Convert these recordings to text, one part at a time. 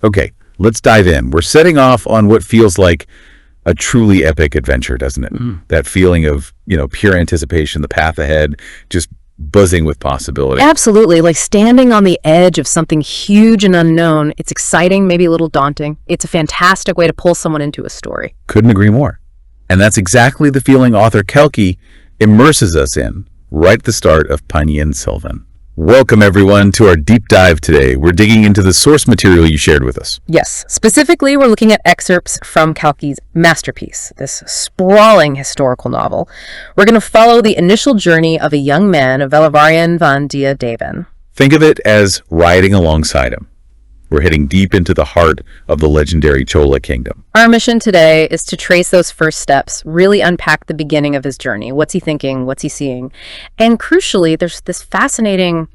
Okay, let's dive in. We're setting off on what feels like a truly epic adventure, doesn't it? That feeling of, pure anticipation, the path ahead, just buzzing with possibility. Absolutely, like standing on the edge of something huge and unknown. It's exciting, maybe a little daunting. It's a fantastic way to pull someone into a story. Couldn't agree more. And that's exactly the feeling author Kalki immerses us in right at the start of Ponniyin Selvan. Welcome, everyone, to our deep dive today. We're digging into the source material you shared with us. Yes, specifically, we're looking at excerpts from Kalki's masterpiece, this sprawling historical novel. We're going to follow the initial journey of a young man, Vandiyathevan. Think of it as riding alongside him. We're heading deep into the heart of the legendary Chola kingdom. Our mission today is to trace those first steps, really unpack the beginning of his journey. What's he thinking? What's he seeing? And crucially, there's this fascinating,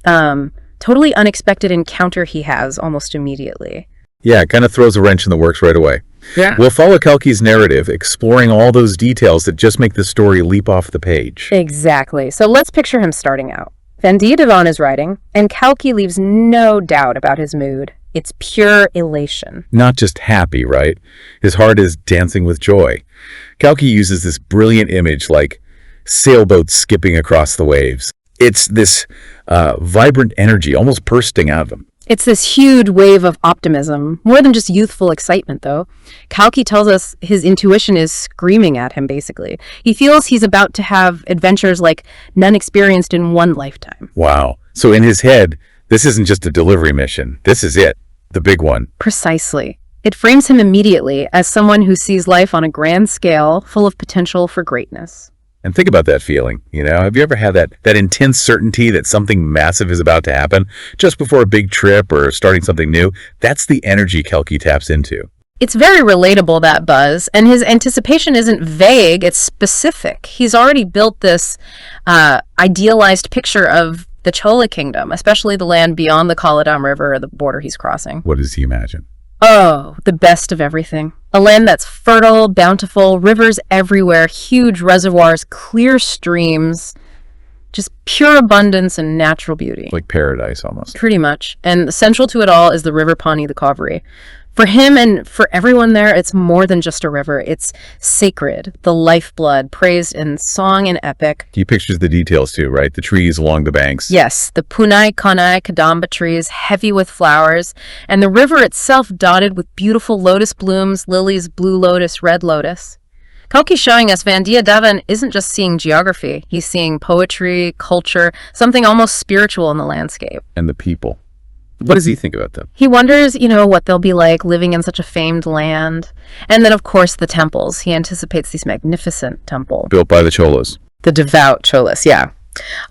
totally unexpected encounter he has almost immediately. Yeah, it kind of throws a wrench in the works right away. Yeah. We'll follow Kalki's narrative, exploring all those details that just make the story leap off the page. Exactly. So let's picture him starting out. Vandiyathevan is writing, and Kalki leaves no doubt about his mood. It's pure elation. Not just happy, right? His heart is dancing with joy. Kalki uses this brilliant image like sailboats skipping across the waves. It's this vibrant energy almost bursting out of him. It's this huge wave of optimism, more than just youthful excitement, though. Kalki tells us his intuition is screaming at him, basically. He feels he's about to have adventures like none experienced in one lifetime. Wow. So in his head, this isn't just a delivery mission. This is it, the big one. Precisely. It frames him immediately as someone who sees life on a grand scale, full of potential for greatness. And think about that feeling, have you ever had that intense certainty that something massive is about to happen just before a big trip or starting something new? That's the energy Kalki taps into. It's very relatable, that buzz, and his anticipation isn't vague, it's specific. He's already built this idealized picture of the Chola kingdom, especially the land beyond the Kaladam River or the border he's crossing. What does he imagine? Oh, the best of everything. A land that's fertile, bountiful, rivers everywhere, huge reservoirs, clear streams, just pure abundance and natural beauty. Like paradise, almost. Pretty much. And central to it all is the river Pani, the Kaveri. For him and for everyone there, it's more than just a river. It's sacred, the lifeblood, praised in song and epic. He pictures the details too, right? The trees along the banks. Yes, the Punai, Kanai, Kadamba trees, heavy with flowers, and the river itself dotted with beautiful lotus blooms, lilies, blue lotus, red lotus. Kalki's showing us Vandiyathevan isn't just seeing geography. He's seeing poetry, culture, something almost spiritual in the landscape. And the people. What does he think about them? He wonders, what they'll be like living in such a famed land. And then, of course, the temples. He anticipates these magnificent temples. Built by the Cholas. The devout Cholas, yeah,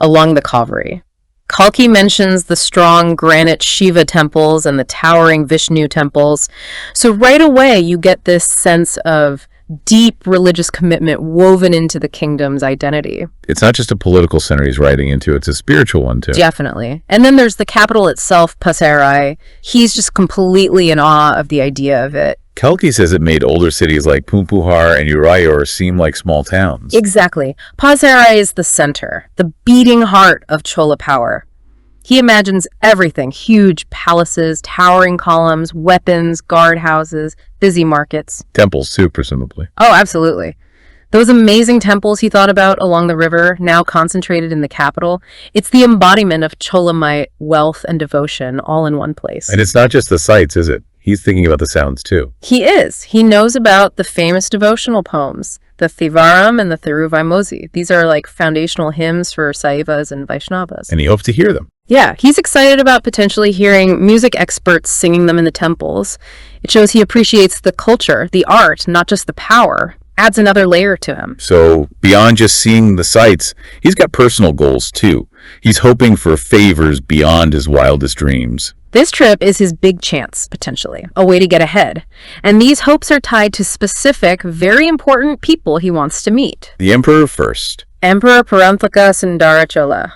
along the Kaveri. Kalki mentions the strong granite Shiva temples and the towering Vishnu temples. So right away, you get this sense of deep religious commitment woven into the kingdom's identity. It's not just a political center he's writing into, it's a spiritual one too. Definitely. And then there's the capital itself, Pasarai. He's just completely in awe of the idea of it. Kalki says it made older cities like Pumpuhar and Urayor seem like small towns. Exactly. Pasarai is the center, the beating heart of Chola power. He imagines everything, huge palaces, towering columns, weapons, guardhouses, busy markets. Temples too, presumably. Oh, absolutely. Those amazing temples he thought about along the river, now concentrated in the capital, it's the embodiment of Cholamite wealth and devotion all in one place. And it's not just the sights, is it? He's thinking about the sounds too. He is. He knows about the famous devotional poems, the Thivaram and the Thiruvaimosi. These are like foundational hymns for Saivas and Vaishnavas. And he hopes to hear them. Yeah, he's excited about potentially hearing music experts singing them in the temples. It shows he appreciates the culture, the art, not just the power. Adds another layer to him. So beyond just seeing the sights, he's got personal goals too. He's hoping for favors beyond his wildest dreams. This trip is his big chance, potentially, a way to get ahead. And these hopes are tied to specific, very important people he wants to meet. The emperor first. Emperor Paranthaka Sundara Chola.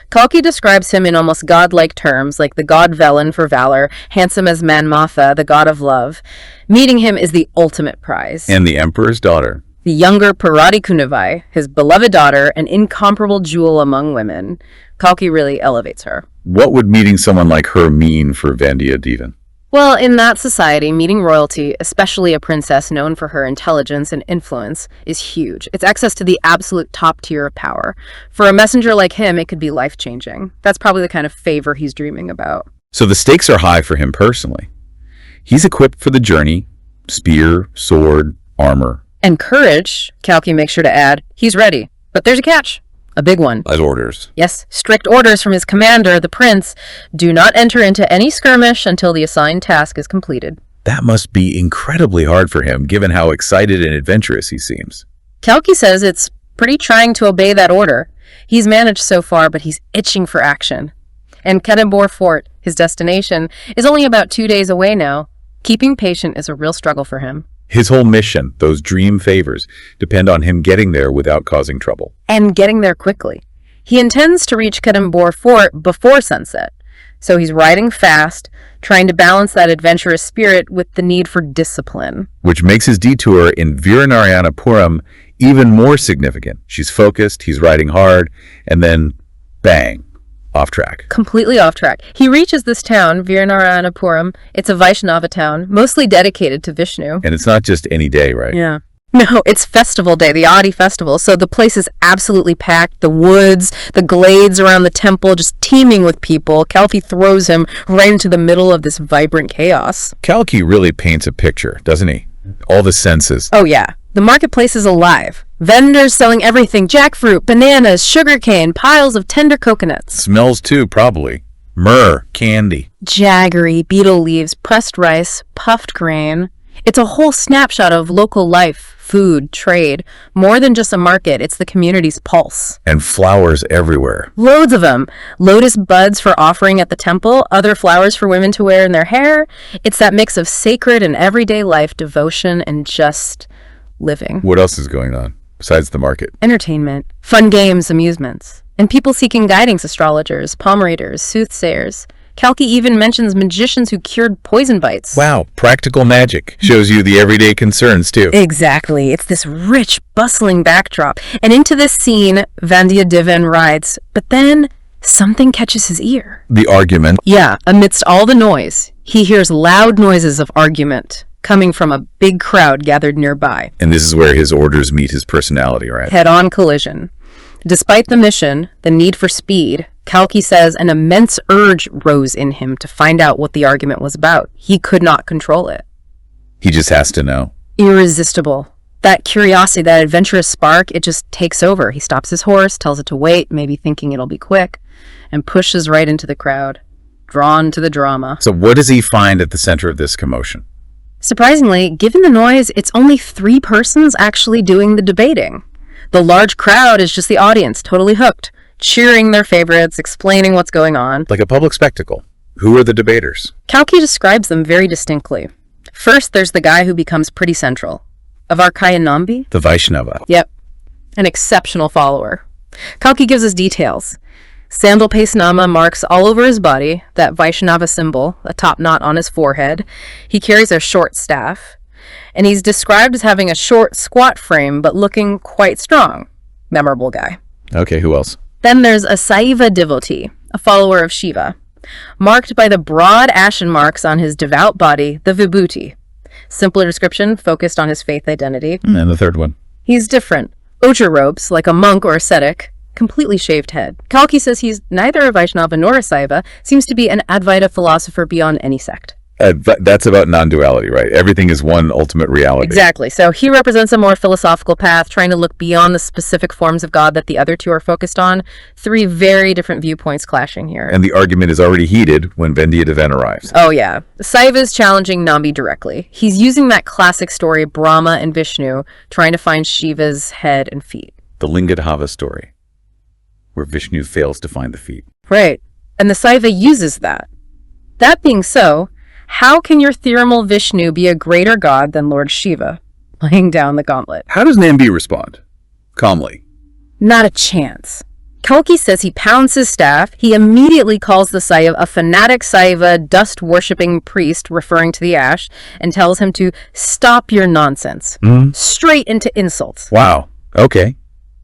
Kalki describes him in almost godlike terms, like the god Velen for valor, handsome as Manmatha, the god of love. Meeting him is the ultimate prize. And the emperor's daughter. The younger Parati Kunavai, his beloved daughter, an incomparable jewel among women. Kalki really elevates her. What would meeting someone like her mean for Vandiyathevan? Well, in that society, meeting royalty, especially a princess known for her intelligence and influence, is huge. It's access to the absolute top tier of power. For a messenger like him, it could be life-changing. That's probably the kind of favor he's dreaming about. So the stakes are high for him personally. He's equipped for the journey: spear, sword, armor. And courage, Kalki makes sure to add, he's ready. But there's a catch. A big one. As orders. Yes, strict orders from his commander, the prince. Do not enter into any skirmish until the assigned task is completed. That must be incredibly hard for him, given how excited and adventurous he seems. Kalki says it's pretty trying to obey that order. He's managed so far, but he's itching for action. And Kedembor Fort, his destination, is only about 2 days away now. Keeping patient is a real struggle for him. His whole mission, those dream favors, depend on him getting there without causing trouble. And getting there quickly. He intends to reach Kedembor Fort before sunset. So he's riding fast, trying to balance that adventurous spirit with the need for discipline. Which makes his detour in Veeranarayanapuram even more significant. She's focused, he's riding hard, and then, bang, off track. Completely off track. He reaches this town, Veeranarayanapuram. It's a Vaishnava town, mostly dedicated to Vishnu. And it's not just any day, right? Yeah. No, it's festival day, the Adi festival, so the place is absolutely packed. The woods, the glades around the temple, just teeming with people. Kalki throws him right into the middle of this vibrant chaos. Kalki really paints a picture, doesn't he? All the senses. Oh yeah. The marketplace is alive. Vendors selling everything: jackfruit, bananas, sugarcane, piles of tender coconuts. Smells too, probably. Myrrh, candy. Jaggery, betel leaves, pressed rice, puffed grain. It's a whole snapshot of local life, food, trade. More than just a market, it's the community's pulse. And flowers everywhere. Loads of them. Lotus buds for offering at the temple, other flowers for women to wear in their hair. It's that mix of sacred and everyday life, devotion, and just living. What else is going on besides the market? Entertainment, fun games, amusements, and people seeking guidance: astrologers, palm readers, soothsayers. Kalki even mentions magicians who cured poison bites. Wow, practical magic. Shows you the everyday concerns, too. Exactly. It's this rich, bustling backdrop. And into this scene, Vandiyathevan rides. But then something catches his ear. The argument. Yeah, amidst all the noise, he hears loud noises of argument coming from a big crowd gathered nearby. And this is where his orders meet his personality, right? Head-on collision. Despite the mission, the need for speed, Kalki says an immense urge rose in him to find out what the argument was about. He could not control it. He just has to know. Irresistible. That curiosity, that adventurous spark, it just takes over. He stops his horse, tells it to wait, maybe thinking it'll be quick, and pushes right into the crowd, drawn to the drama. So what does he find at the center of this commotion? Surprisingly, given the noise, it's only 3 persons actually doing the debating. The large crowd is just the audience, totally hooked, cheering their favorites, explaining what's going on. Like a public spectacle. Who are the debaters? Kalki describes them very distinctly. First, there's the guy who becomes pretty central. Azhvarkadiyan Nambi? The Vaishnava. Yep. An exceptional follower. Kalki gives us details. Sandal paste nama marks all over his body, that Vaishnava symbol, a top knot on his forehead. He carries a short staff. And he's described as having a short, squat frame, but looking quite strong. Memorable guy. Okay, who else? Then there's a Saiva devotee, a follower of Shiva, marked by the broad ashen marks on his devout body, the vibhuti. Simpler description, focused on his faith identity. And the third one? He's different. Ochre robes, like a monk or ascetic, completely shaved head. Kalki says he's neither a Vaishnava nor a Saiva, seems to be an Advaita philosopher beyond any sect. That's about non-duality, right? Everything is one ultimate reality. Exactly. So he represents a more philosophical path, trying to look beyond the specific forms of God that the other two are focused on. 3 very different viewpoints clashing here. And the argument is already heated when Vandiyathevan arrives. Oh, yeah. Saiva is challenging Nambi directly. He's using that classic story, Brahma and Vishnu, trying to find Shiva's head and feet. The Lingadhava story, where Vishnu fails to find the feet. Right. And the Saiva uses that. That being so, how can your theoremal Vishnu be a greater god than Lord Shiva? Laying down the gauntlet. How does Nambi respond? Calmly. Not a chance. Kalki says he pounds his staff. He immediately calls the Saiva a fanatic Saiva, dust-worshipping priest, referring to the ash, and tells him to stop your nonsense. Straight into insults. Wow. Okay.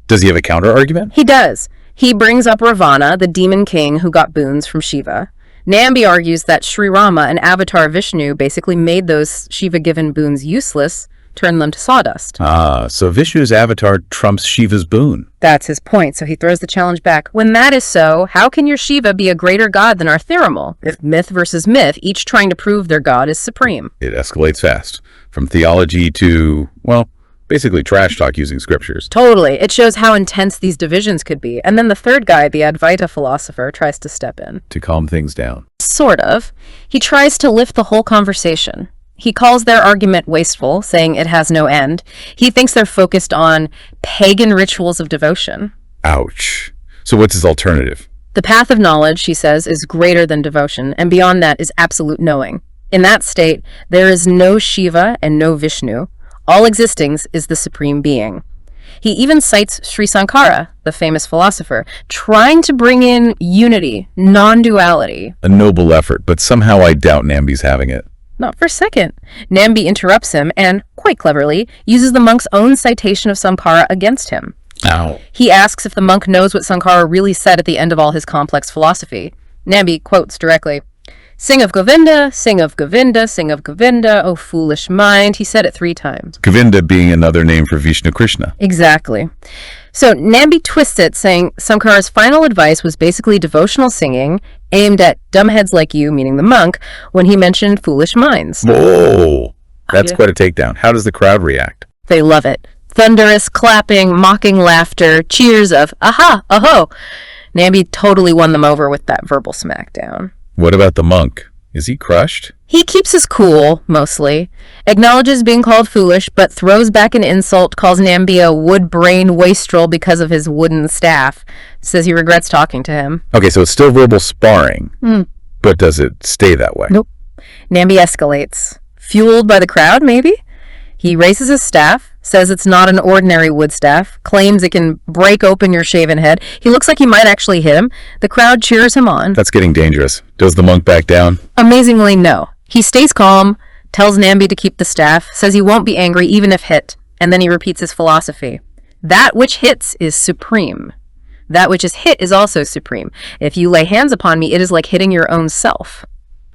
Does he have a counter-argument? He does. He brings up Ravana, the demon king who got boons from Shiva. Nambi argues that Sri Rama, an avatar Vishnu, basically made those Shiva-given boons useless, turned them to sawdust. So Vishnu's avatar trumps Shiva's boon. That's his point, so he throws the challenge back. When that is so, how can your Shiva be a greater god than our Thirimal? If myth versus myth, each trying to prove their god is supreme. It escalates fast, from theology to, well, basically trash talk using scriptures. Totally. It shows how intense these divisions could be. And then the third guy, the Advaita philosopher, tries to step in. To calm things down. Sort of. He tries to lift the whole conversation. He calls their argument wasteful, saying it has no end. He thinks they're focused on pagan rituals of devotion. Ouch. So what's his alternative? The path of knowledge, she says, is greater than devotion, and beyond that is absolute knowing. In that state, there is no Shiva and no Vishnu. All existing is the supreme being. He even cites Sri Sankara, the famous philosopher, trying to bring in unity, non-duality. A noble effort, but somehow I doubt Nambi's having it. Not for a second. Nambi interrupts him and, quite cleverly, uses the monk's own citation of Sankara against him. Ow. He asks if the monk knows what Sankara really said at the end of all his complex philosophy. Nambi quotes directly, "Sing of Govinda, sing of Govinda, sing of Govinda, O foolish mind." He said it 3 times. Govinda being another name for Vishnu Krishna. Exactly. So Nambi twists it, saying Sankara's final advice was basically devotional singing aimed at dumbheads like you, meaning the monk, when he mentioned foolish minds. Whoa! That's quite a takedown. How does the crowd react? They love it. Thunderous clapping, mocking laughter, cheers of aha, aho. Nambi totally won them over with that verbal smackdown. What about the monk? Is he crushed? He keeps his cool, mostly, acknowledges being called foolish, but throws back an insult, calls Nambi a wood-brain wastrel because of his wooden staff, says he regrets talking to him. Okay, so it's still verbal sparring, but does it stay that way? Nope. Nambi escalates. Fueled by the crowd, maybe? He raises his staff, says it's not an ordinary wood staff, claims it can break open your shaven head. He looks like he might actually hit him. The crowd cheers him on. That's getting dangerous. Does the monk back down? Amazingly, no. He stays calm, tells Nambi to keep the staff, says he won't be angry even if hit, and then he repeats his philosophy. That which hits is supreme. That which is hit is also supreme. If you lay hands upon me, it is like hitting your own self,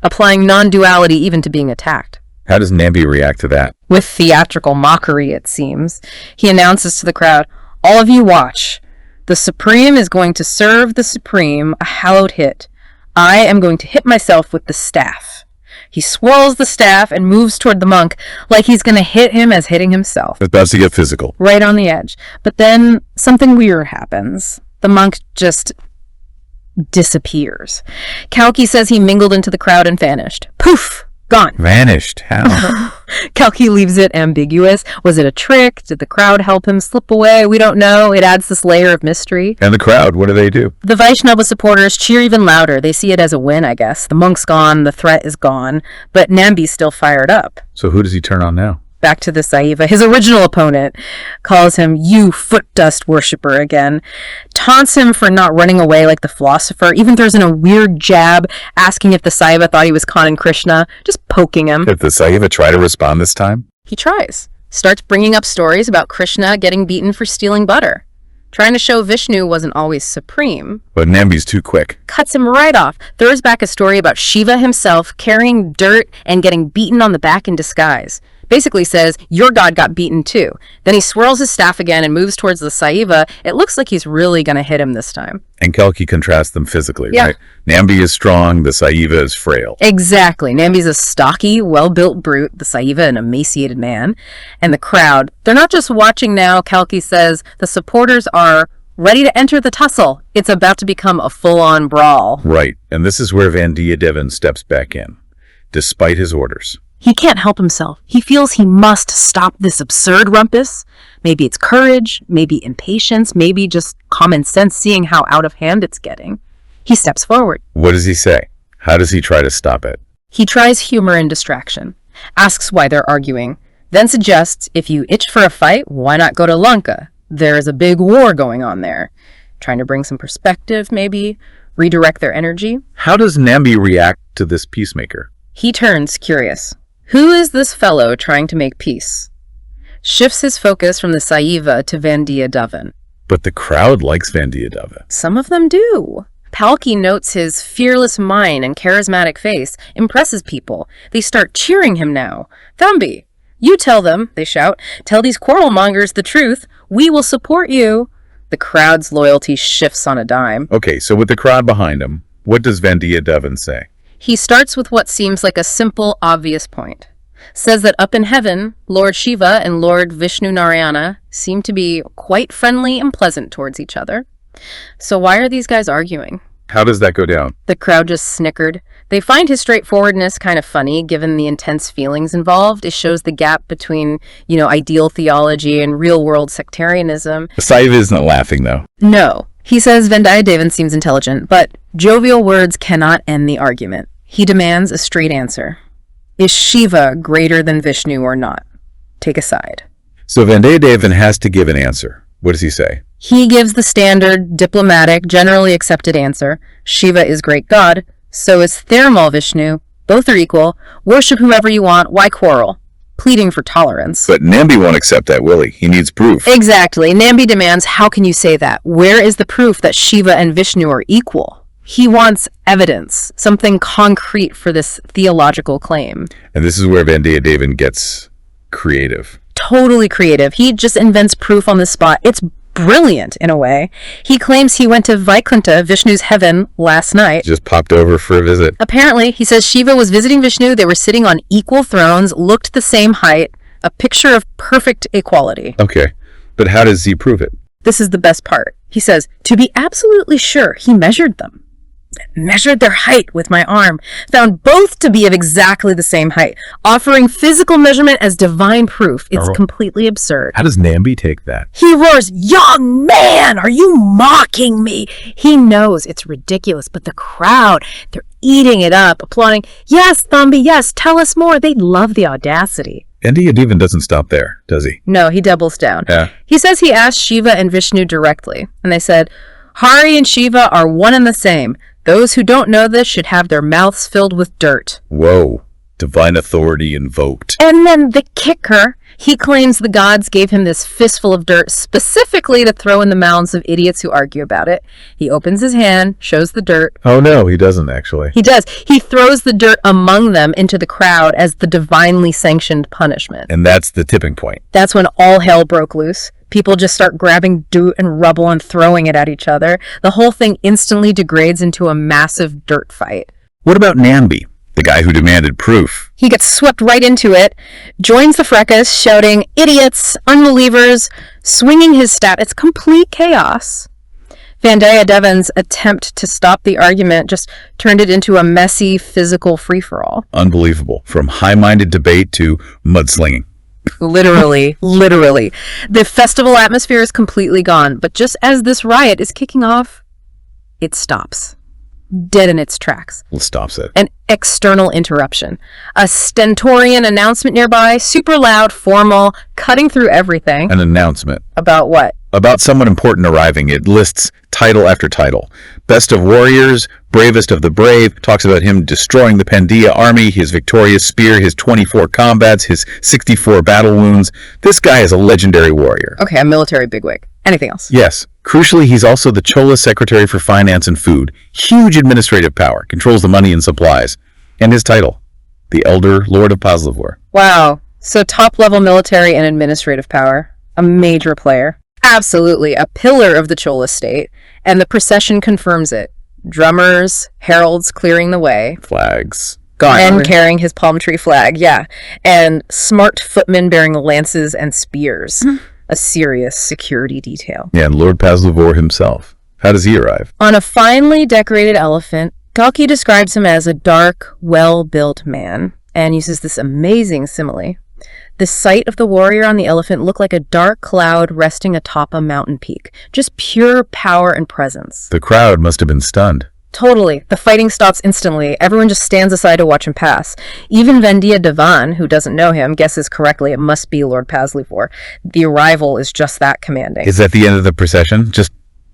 applying non-duality even to being attacked. How does Nambi react to that? With theatrical mockery, it seems. He announces to the crowd, "All of you watch. The Supreme is going to serve the Supreme a hallowed hit. I am going to hit myself with the staff." He swirls the staff and moves toward the monk like he's going to hit him as hitting himself. It's about to get physical. Right on the edge. But then something weird happens. The monk just disappears. Kalki says he mingled into the crowd and vanished. Poof! Gone. Vanished. How? Kalki leaves it ambiguous. Was it a trick? Did the crowd help him slip away? We don't know. It adds this layer of mystery. And the crowd, what do they do? The Vaishnava supporters cheer even louder. They see it as a win, I guess. The monk's gone, the threat is gone, but Nambi's still fired up. So who does he turn on now? Back to the Saiva. His original opponent calls him, "You foot dust worshiper," again. Taunts him for not running away like the philosopher. Even throws in a weird jab, asking if the Saiva thought he was conning Krishna. Just poking him. Did the Saiva try to respond this time? He tries. Starts bringing up stories about Krishna getting beaten for stealing butter. Trying to show Vishnu wasn't always supreme. But Nambi's too quick. Cuts him right off. Throws back a story about Shiva himself carrying dirt and getting beaten on the back in disguise. Basically says, your god got beaten too. Then he swirls his staff again and moves towards the Saiva. It looks like he's really going to hit him this time. And Kalki contrasts them physically, right? Nambi is strong, the Saiva is frail. Exactly. Nambi's a stocky, well-built brute, the Saiva an emaciated man. And the crowd, they're not just watching now, Kalki says. The supporters are ready to enter the tussle. It's about to become a full-on brawl. Right. And this is where Vandiyathevan steps back in, despite his orders. He can't help himself. He feels he must stop this absurd rumpus. Maybe it's courage, maybe impatience, maybe just common sense seeing how out of hand it's getting. He steps forward. What does he say? How does he try to stop it? He tries humor and distraction, asks why they're arguing, then suggests if you itch for a fight, why not go to Lanka? There is a big war going on there. Trying to bring some perspective, maybe, redirect their energy. How does Nambi react to this peacemaker? He turns curious. Who is this fellow trying to make peace? Shifts his focus from the Saiva to Vandiyathevan. But the crowd likes Vandiyathevan. Some of them do. Kalki notes his fearless mind and charismatic face impresses people. They start cheering him now. Thambi, you tell them, they shout. Tell these quarrelmongers the truth. We will support you. The crowd's loyalty shifts on a dime. Okay, so with the crowd behind him, what does Vandiyathevan say? He starts with what seems like a simple, obvious point. Says that up in heaven, Lord Shiva and Lord Vishnu Narayana seem to be quite friendly and pleasant towards each other. So why are these guys arguing? How does that go down? The crowd just snickered. They find his straightforwardness kind of funny, given the intense feelings involved. It shows the gap between, ideal theology and real-world sectarianism. Saiva isn't laughing, though. No. He says Vandiyathevan seems intelligent, but jovial words cannot end the argument. He demands a straight answer. Is Shiva greater than Vishnu or not? Take a side. So Vandiyathevan has to give an answer. What does he say? He gives the standard, diplomatic, generally accepted answer. Shiva is great god, so is Thirmal Vishnu. Both are equal. Worship whoever you want. Why quarrel? Pleading for tolerance. But Nambi won't accept that, will he? He needs proof. Exactly. Nambi demands, how can you say that? Where is the proof that Shiva and Vishnu are equal? He wants evidence, something concrete for this theological claim. And this is where Vandiyathevan gets creative. Totally creative. He just invents proof on the spot. It's brilliant, in a way. He claims he went to Vaikuntha, Vishnu's heaven, last night. Just popped over for a visit. Apparently, he says Shiva was visiting Vishnu. They were sitting on equal thrones, looked the same height. A picture of perfect equality. Okay, but how does he prove it? This is the best part. He says, to be absolutely sure, he measured them. Measured their height with my arm, found both to be of exactly the same height, offering physical measurement as divine proof. It's completely absurd. How does Nambi take that? He roars, young man, are you mocking me? He knows it's ridiculous, but the crowd, they're eating it up, applauding, yes, Thambi, yes, tell us more. They love the audacity. Vandiyathevan doesn't stop there, does he? No, he doubles down. Yeah. He says he asked Shiva and Vishnu directly, and they said, Hari and Shiva are one and the same. Those who don't know this should have their mouths filled with dirt. Whoa. Divine authority invoked. And then the kicker, he claims the gods gave him this fistful of dirt specifically to throw in the mouths of idiots who argue about it. He opens his hand, shows the dirt. Oh no, he doesn't actually. He does. He throws the dirt among them into the crowd as the divinely sanctioned punishment. And that's the tipping point. That's when all hell broke loose. People just start grabbing dirt and rubble and throwing it at each other. The whole thing instantly degrades into a massive dirt fight. What about Nambi, the guy who demanded proof? He gets swept right into it, joins the fracas, shouting, idiots, unbelievers, swinging his staff. It's complete chaos. Vandiyathevan's attempt to stop the argument just turned it into a messy, physical free-for-all. Unbelievable. From high-minded debate to mudslinging. Literally. The festival atmosphere is completely gone, but just as this riot is kicking off, it stops. Dead in its tracks. Well, stops it. An external interruption. A stentorian announcement nearby, super loud, formal, cutting through everything. An announcement. About what? About someone important arriving. It lists title after title. Best of warriors, bravest of the brave, talks about him destroying the Pandya army, his victorious spear, his 24 combats, his 64 battle wounds. This guy is a legendary warrior. Okay, a military bigwig. Anything else? Yes. Crucially, he's also the Chola Secretary for Finance and Food. Huge administrative power, controls the money and supplies. And his title, the Elder Lord of Paslavur. Wow. So top-level military and administrative power. A major player. Absolutely, a pillar of the Chola state, and the procession confirms it. Drummers, heralds clearing the way. Flags. Men carrying his palm tree flag, yeah. And smart footmen bearing lances and spears. A serious security detail. Yeah, and Lord Paslavur himself. How does he arrive? On a finely decorated elephant, Kalki describes him as a dark, well-built man, and uses this amazing simile. The sight of the warrior on the elephant looked like a dark cloud resting atop a mountain peak. Just pure power and presence. The crowd must have been stunned. Totally. The fighting stops instantly. Everyone just stands aside to watch him pass. Even Vandiyathevan, who doesn't know him, guesses correctly it must be Lord Paslavur. The arrival is just that commanding. Is that the end of the procession? Just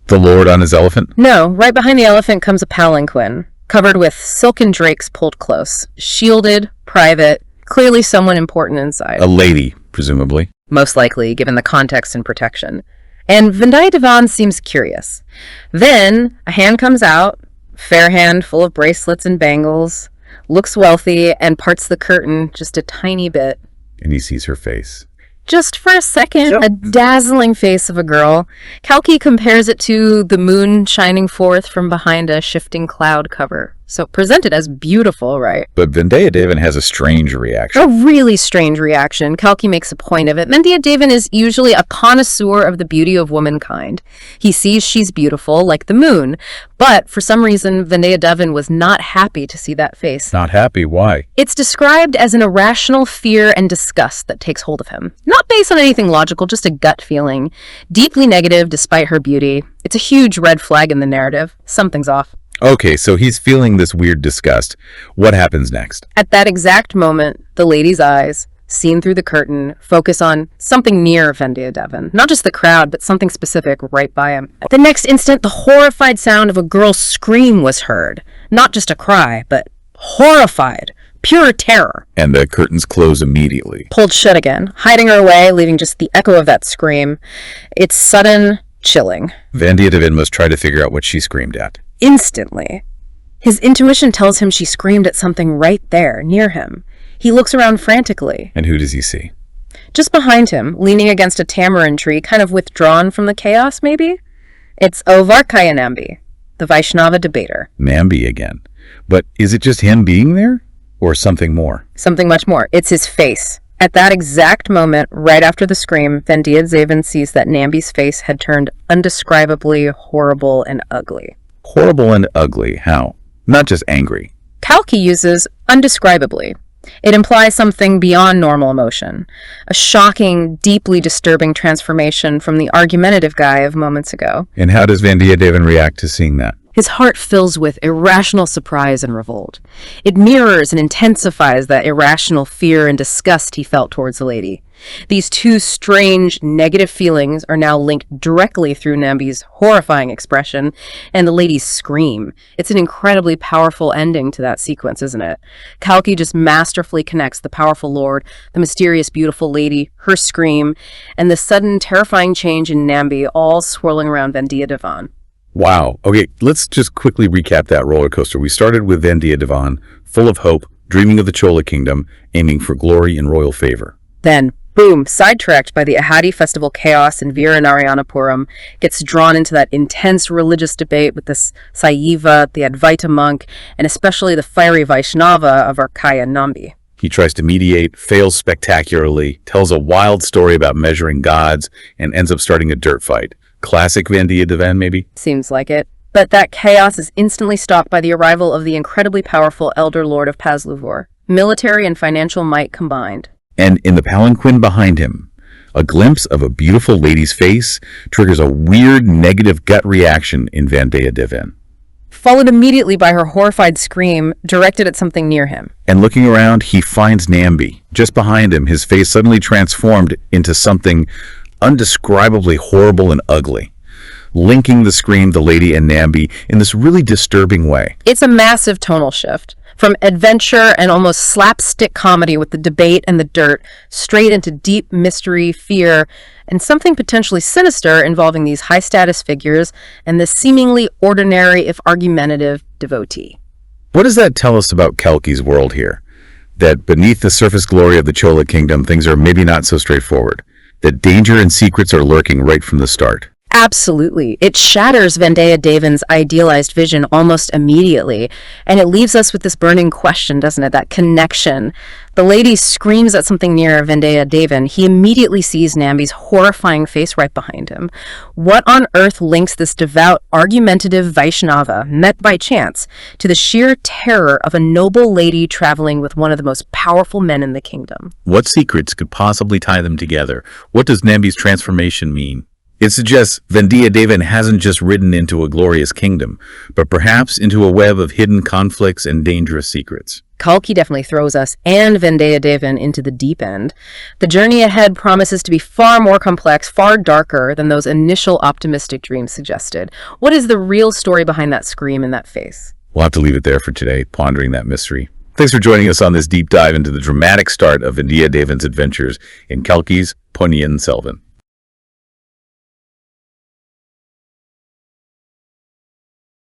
the Lord on his elephant? No. Right behind the elephant comes a palanquin, covered with silken drakes pulled close. Shielded, private, clearly someone important inside. A lady, presumably. Most likely, given the context and protection. And Vandiyathevan seems curious. Then, a hand comes out, fair hand full of bracelets and bangles, looks wealthy, and parts the curtain just a tiny bit. And he sees her face. Just for a second, a dazzling face of a girl. Kalki compares it to the moon shining forth from behind a shifting cloud cover. So presented as beautiful, right? But Vandiyathevan has a strange reaction. A really strange reaction. Kalki makes a point of it. Vandiyathevan is usually a connoisseur of the beauty of womankind. He sees she's beautiful, like the moon. But for some reason, Vandiyathevan was not happy to see that face. Not happy? Why? It's described as an irrational fear and disgust that takes hold of him. Not based on anything logical, just a gut feeling. Deeply negative despite her beauty. It's a huge red flag in the narrative. Something's off. Okay, so he's feeling this weird disgust. What happens next? At that exact moment, the lady's eyes, seen through the curtain, focus on something near Vandiyathevan. Not just the crowd, but something specific right by him. At the next instant, the horrified sound of a girl's scream was heard. Not just a cry, but horrified. Pure terror. And the curtains close immediately. Pulled shut again, hiding her away, leaving just the echo of that scream. It's sudden, chilling. Vandiyathevan must try to figure out what she screamed at. Instantly. His intuition tells him she screamed at something right there, near him. He looks around frantically. And who does he see? Just behind him, leaning against a tamarind tree, kind of withdrawn from the chaos, maybe? It's Azhvarkadiyan Nambi, the Vaishnava debater. Nambi again. But is it just him being there? Or something more? Something much more. It's his face. At that exact moment, right after the scream, Vandiyathevan sees that Nambi's face had turned undescribably horrible and ugly. Horrible and ugly. How? Not just angry. Kalki uses undescribably. It implies something beyond normal emotion. A shocking, deeply disturbing transformation from the argumentative guy of moments ago. And how does Vandiyathevan react to seeing that? His heart fills with irrational surprise and revolt. It mirrors and intensifies that irrational fear and disgust he felt towards the lady. These two strange, negative feelings are now linked directly through Nambi's horrifying expression and the lady's scream. It's an incredibly powerful ending to that sequence, isn't it? Kalki just masterfully connects the powerful lord, the mysterious, beautiful lady, her scream, and the sudden, terrifying change in Nambi, all swirling around Vandiyathevan. Wow. Okay, let's just quickly recap that roller coaster. We started with Vandiyathevan, full of hope, dreaming of the Chola kingdom, aiming for glory and royal favor. Then, boom, sidetracked by the Ahadi festival chaos in Veeranarayanapuram, gets drawn into that intense religious debate with the Saiva, the Advaita monk, and especially the fiery Vaishnava of Azhvarkadiyan Nambi. He tries to mediate, fails spectacularly, tells a wild story about measuring gods, and ends up starting a dirt fight. Classic Vandiyathevan, maybe? Seems like it. But that chaos is instantly stopped by the arrival of the incredibly powerful Elder Lord of Pasluvor. Military and financial might combined. And in the palanquin behind him, a glimpse of a beautiful lady's face triggers a weird negative gut reaction in Vandiyathevan. Followed immediately by her horrified scream, directed at something near him. And looking around, he finds Nambi. Just behind him, his face suddenly transformed into something undescribably horrible and ugly, linking the scream, the lady, and Nambi in this really disturbing way. It's a massive tonal shift. From adventure and almost slapstick comedy with the debate and the dirt, straight into deep mystery, fear, and something potentially sinister involving these high-status figures and the seemingly ordinary, if argumentative, devotee. What does that tell us about Kalki's world here? That beneath the surface glory of the Chola kingdom, things are maybe not so straightforward. That danger and secrets are lurking right from the start. Absolutely. It shatters Vandiyathevan's idealized vision almost immediately, and it leaves us with this burning question, doesn't it? That connection. The lady screams at something near Vandiyathevan. He immediately sees Nambi's horrifying face right behind him. What on earth links this devout, argumentative Vaishnava, met by chance, to the sheer terror of a noble lady traveling with one of the most powerful men in the kingdom? What secrets could possibly tie them together? What does Nambi's transformation mean? It suggests Vandiyathevan hasn't just ridden into a glorious kingdom, but perhaps into a web of hidden conflicts and dangerous secrets. Kalki definitely throws us and Vandiyathevan into the deep end. The journey ahead promises to be far more complex, far darker than those initial optimistic dreams suggested. What is the real story behind that scream and that face? We'll have to leave it there for today, pondering that mystery. Thanks for joining us on this deep dive into the dramatic start of Vandiyathevan's adventures in Kalki's Ponniyin Selvan.